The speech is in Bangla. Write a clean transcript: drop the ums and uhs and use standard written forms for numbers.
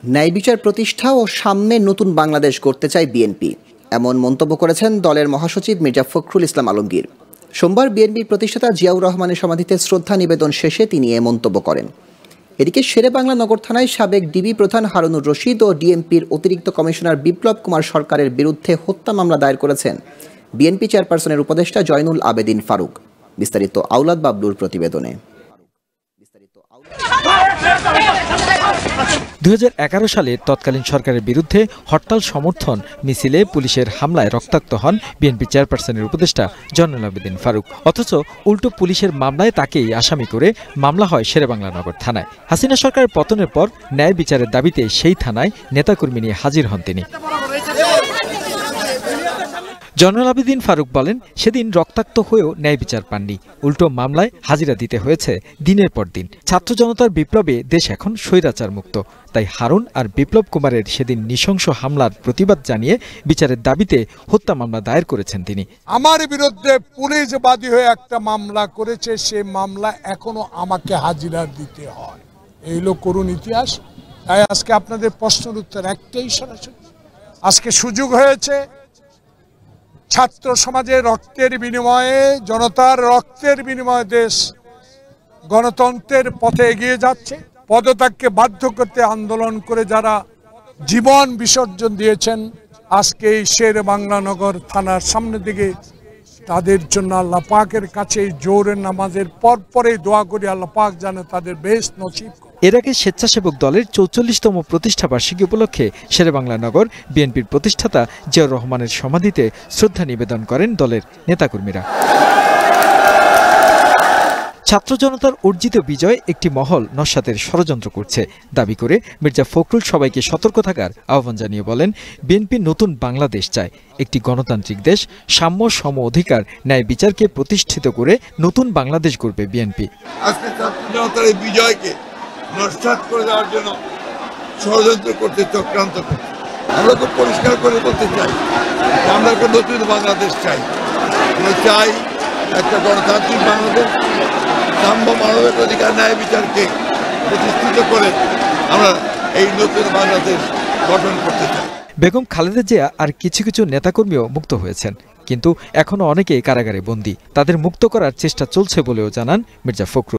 ন্যায় বিচার প্রতিষ্ঠা ও সাম্যে নতুন বাংলাদেশ গড়তে চায় বিএনপি, এমন মন্তব্য করেছেন দলের মহাসচিব মির্জা ফখরুল ইসলাম আলমগীর। সোমবার বিএনপির প্রতিষ্ঠাতা জিয়াউর রহমানের সমাধিতে শ্রদ্ধা নিবেদন শেষে তিনি এ মন্তব্য করেন। এদিকে শেরেবাংলা নগর থানায় সাবেক ডিবি প্রধান হারুনুর রশিদ ও ডিএমপির অতিরিক্ত কমিশনার বিপ্লব কুমার সরকারের বিরুদ্ধে হত্যা মামলা দায়ের করেছেন বিএনপি চেয়ারপারসনের উপদেষ্টা জয়নুল আবেদিন ফারুক। বিস্তারিত আওলাদ বাবলুর প্রতিবেদনে। 2011 সালে তৎকালীন সরকারের বিরুদ্ধে হরতাল সমর্থন মিছিলে পুলিশের হামলায় রক্তাক্ত হন বিএনপি চেয়ারপারসনের উপদেষ্টা জয়নুল আবেদিন ফারুক। অথচ উল্টো পুলিশের মামলায় তাকেই আসামি করে মামলা হয় শেরেবাংলা নগর থানায়। হাসিনা সরকারের পতনের পর ন্যায় বিচারের দাবিতে সেই থানায় নেতাকর্মী নিয়ে হাজির হন তিনি। জয়নুল আবেদিন ফারুক বলেন, সেদিন রক্তাক্ত হয়েও ন্যায় বিচার পাননি, উল্টো মামলায় হাজিরা দিতে হয়েছে দিনের পর দিন। ছাত্র জনতার বিপ্লবে দেশ এখন স্বৈরাচার মুক্ত, তাই হারুন আর বিপ্লব কুমারের সেদিন নৃশংস হামলার প্রতিবাদ জানিয়ে বিচারের দাবিতে হত্যা মামলা দায়ের করেছেন তিনি। আমার বিরুদ্ধে পুলিশ বাদী হয়ে একটা মামলা করেছে, সে মামলা এখনো আমাকে হাজিরা দিতে হয়। এই হলো করুণ ইতিহাস। তাই আজকে আপনাদের প্রশ্নের উত্তর একটাই সরাসরি, আজকে সুযোগ হয়েছে ছাত্র সমাজের রক্তের বিনিময়ে, জনতার রক্তের বিনিময়ে দেশ গণতন্ত্রের পথে এগিয়ে যাচ্ছে। পদত্যাগকে বাধ্য করতে আন্দোলন করে যারা জীবন বিসর্জন দিয়েছেন, আজকে এই শেরেবাংলা নগর থানার সামনে দিকে তাদের জন্য আল্লাহ পাকের কাছে জোহরের নামাজের পরে দোয়া করি, আল্লাহ পাক যেন তাদের বেশ নসিব। এর আগে স্বেচ্ছাসেবক দলের 44তম প্রতিষ্ঠা বার্ষিকী উপলক্ষে শেরেবাংলা নগর বিএনপির প্রতিষ্ঠাতা জিয়াউর রহমানের সমাধিতে শ্রদ্ধা নিবেদন করেন দলের নেতাকর্মীরা। ছাত্র জনতার অর্জিত বিজয় একটি মহল নস্যাতের ষড়যন্ত্র করছে দাবি করে মির্জা ফখরুল সবাইকে সতর্ক থাকার আহ্বান জানিয়ে বলেন, বিএনপি নতুন বাংলাদেশ চায়, একটি গণতান্ত্রিক দেশ, সাম্য সম অধিকার ন্যায় বিচারকে প্রতিষ্ঠিত করে নতুন বাংলাদেশ গড়বে বিএনপি। আজকে ছাত্র জনতার এই বিজয়কে নস্যাৎ করে দেওয়ার জন্য ষড়যন্ত্র করতে, চক্রান্ত করতে। আমরা খুব পরিষ্কার করে বলতে চাই, আমরা একটা নতুন বাংলাদেশ চাই। আমরা চাই একটা গণতান্ত্রিক বাংলাদেশ, সাম্য মানবিক অধিকার ন্যায় বিচারকে প্রতিষ্ঠিত করে আমরা এই নতুন বাংলাদেশ গঠন করতে চাই। বেগম খালেদা জিয়া আর কিছু কিছু নেতাকর্মীও মুক্ত হয়েছেন, কিন্তু এখনো অনেকেই কারাগারে বন্দী। তাদের মুক্ত করার চেষ্টা চলছে বলেও জানান মির্জা ফখরুল।